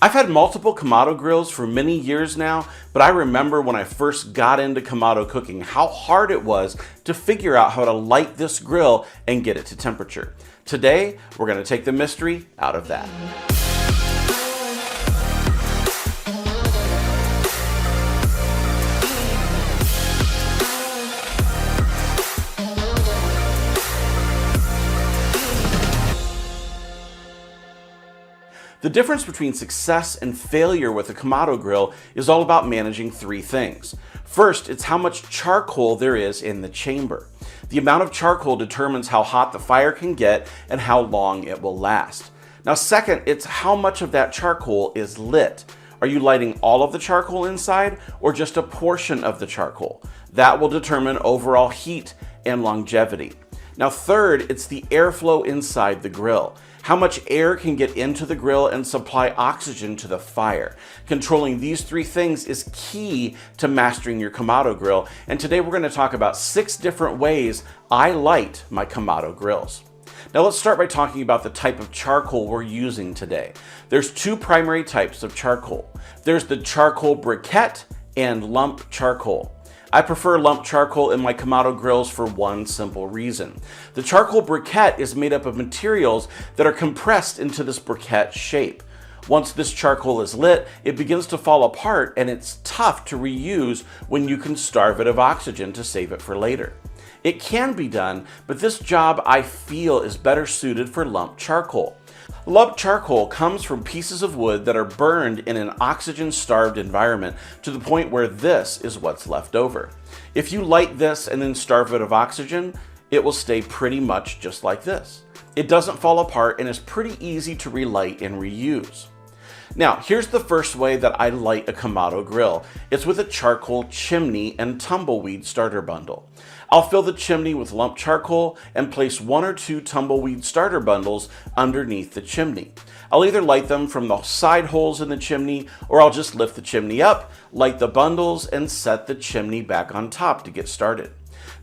I've had multiple Kamado grills for many years now, but I remember when I first got into Kamado cooking, how hard it was to figure out how to light this grill and get it to temperature. Today, we're going to take the mystery out of that. The difference between success and failure with a Kamado grill is all about managing three things. First, it's how much charcoal there is in the chamber. The amount of charcoal determines how hot the fire can get and how long it will last. Now second, it's how much of that charcoal is lit. Are you lighting all of the charcoal inside or just a portion of the charcoal? That will determine overall heat and longevity. Now third, it's the airflow inside the grill. How much air can get into the grill and supply oxygen to the fire. Controlling these three things is key to mastering your Kamado grill, and today we're going to talk about 6 different ways I light my Kamado grills. Now let's start by talking about the type of charcoal we're using today. There's 2 primary types of charcoal. There's the charcoal briquette and lump charcoal. I prefer lump charcoal in my Kamado grills for one simple reason. The charcoal briquette is made up of materials that are compressed into this briquette shape. Once this charcoal is lit, it begins to fall apart and it's tough to reuse when you can starve it of oxygen to save it for later. It can be done, but this job I feel is better suited for lump charcoal. Lump charcoal comes from pieces of wood that are burned in an oxygen-starved environment to the point where this is what's left over. If you light this and then starve it of oxygen, it will stay pretty much just like this. It doesn't fall apart and is pretty easy to relight and reuse. Now, here's the first way that I light a Kamado grill. It's with a charcoal chimney and tumbleweed starter bundle. I'll fill the chimney with lump charcoal and place 1 or 2 tumbleweed starter bundles underneath the chimney. I'll either light them from the side holes in the chimney, or I'll just lift the chimney up, light the bundles, and set the chimney back on top to get started.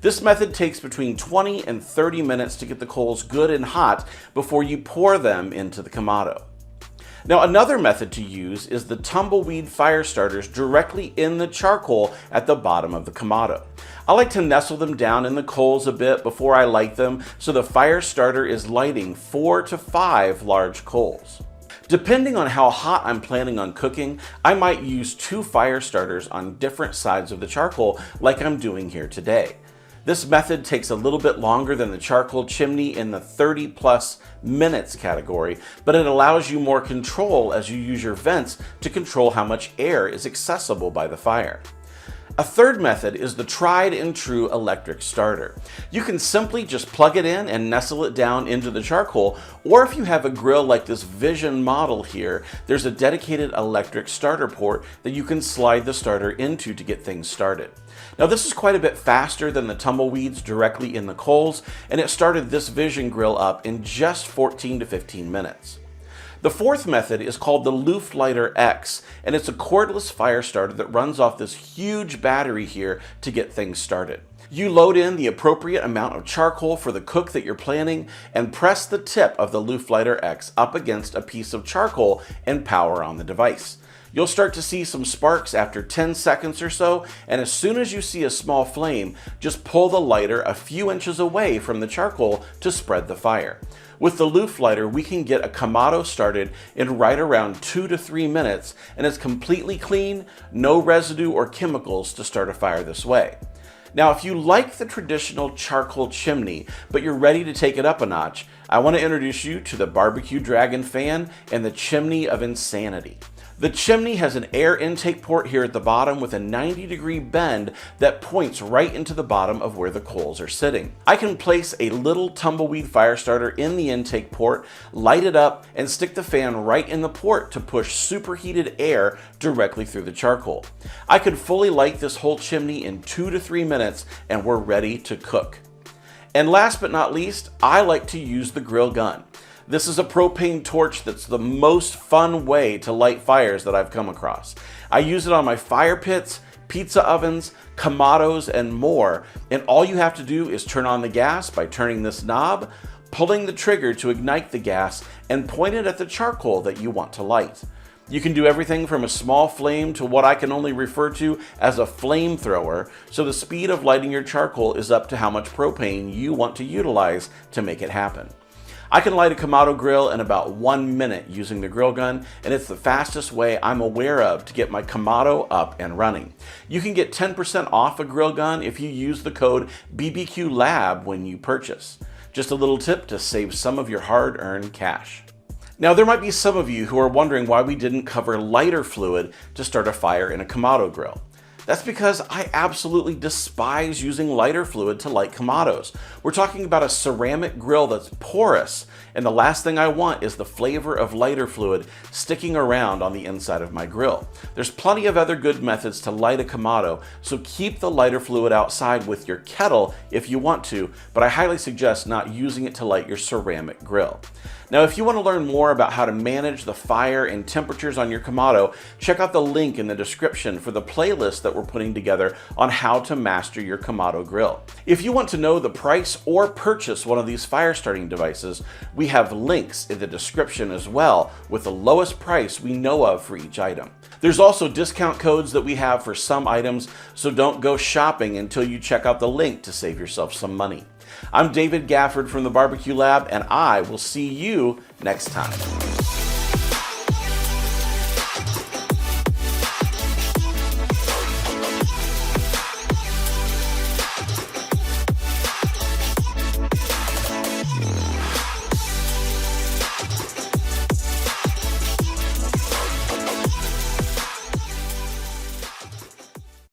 This method takes between 20 and 30 minutes to get the coals good and hot before you pour them into the Kamado. Now another method to use is the tumbleweed fire starters directly in the charcoal at the bottom of the Kamado. I like to nestle them down in the coals a bit before I light them so the fire starter is lighting 4 to 5 large coals. Depending on how hot I'm planning on cooking, I might use 2 fire starters on different sides of the charcoal like I'm doing here today. This method takes a little bit longer than the charcoal chimney in the 30+ minutes category, but it allows you more control as you use your vents to control how much air is accessible by the fire. A third method is the tried and true electric starter. You can simply just plug it in and nestle it down into the charcoal, or if you have a grill like this Vision model here, there's a dedicated electric starter port that you can slide the starter into to get things started. Now this is quite a bit faster than the tumbleweeds directly in the coals, and it started this Vision grill up in just 14 to 15 minutes. The fourth method is called the Looftlighter X, and it's a cordless fire starter that runs off this huge battery here to get things started. You load in the appropriate amount of charcoal for the cook that you're planning and press the tip of the Looftlighter X up against a piece of charcoal and power on the device. You'll start to see some sparks after 10 seconds or so, and as soon as you see a small flame, just pull the lighter a few inches away from the charcoal to spread the fire. With the Looftlighter, we can get a Kamado started in right around 2 to 3 minutes, and it's completely clean, no residue or chemicals to start a fire this way. Now, if you like the traditional charcoal chimney, but you're ready to take it up a notch, I want to introduce you to the Barbecue Dragon fan and the Chimney of Insanity. The chimney has an air intake port here at the bottom with a 90-degree bend that points right into the bottom of where the coals are sitting. I can place a little tumbleweed fire starter in the intake port, light it up, and stick the fan right in the port to push superheated air directly through the charcoal. I could fully light this whole chimney in 2 to 3 minutes and we're ready to cook. And last but not least, I like to use the grill gun. This is a propane torch that's the most fun way to light fires that I've come across. I use it on my fire pits, pizza ovens, Kamados, and more, and all you have to do is turn on the gas by turning this knob, pulling the trigger to ignite the gas, and point it at the charcoal that you want to light. You can do everything from a small flame to what I can only refer to as a flamethrower, so the speed of lighting your charcoal is up to how much propane you want to utilize to make it happen. I can light a Kamado grill in about 1 minute using the grill gun, and it's the fastest way I'm aware of to get my Kamado up and running. You can get 10% off a grill gun if you use the code BBQLAB when you purchase. Just a little tip to save some of your hard-earned cash. Now, there might be some of you who are wondering why we didn't cover lighter fluid to start a fire in a Kamado grill. That's because I absolutely despise using lighter fluid to light Kamados. We're talking about a ceramic grill that's porous, and the last thing I want is the flavor of lighter fluid sticking around on the inside of my grill. There's plenty of other good methods to light a Kamado, so keep the lighter fluid outside with your kettle if you want to, but I highly suggest not using it to light your ceramic grill. Now, if you want to learn more about how to manage the fire and temperatures on your Kamado, check out the link in the description for the playlist that we're putting together on how to master your Kamado grill. If you want to know the price or purchase one of these fire starting devices, we have links in the description as well with the lowest price we know of for each item. There's also discount codes that we have for some items, so don't go shopping until you check out the link to save yourself some money. I'm David Gafford from the Barbecue Lab, and I will see you next time.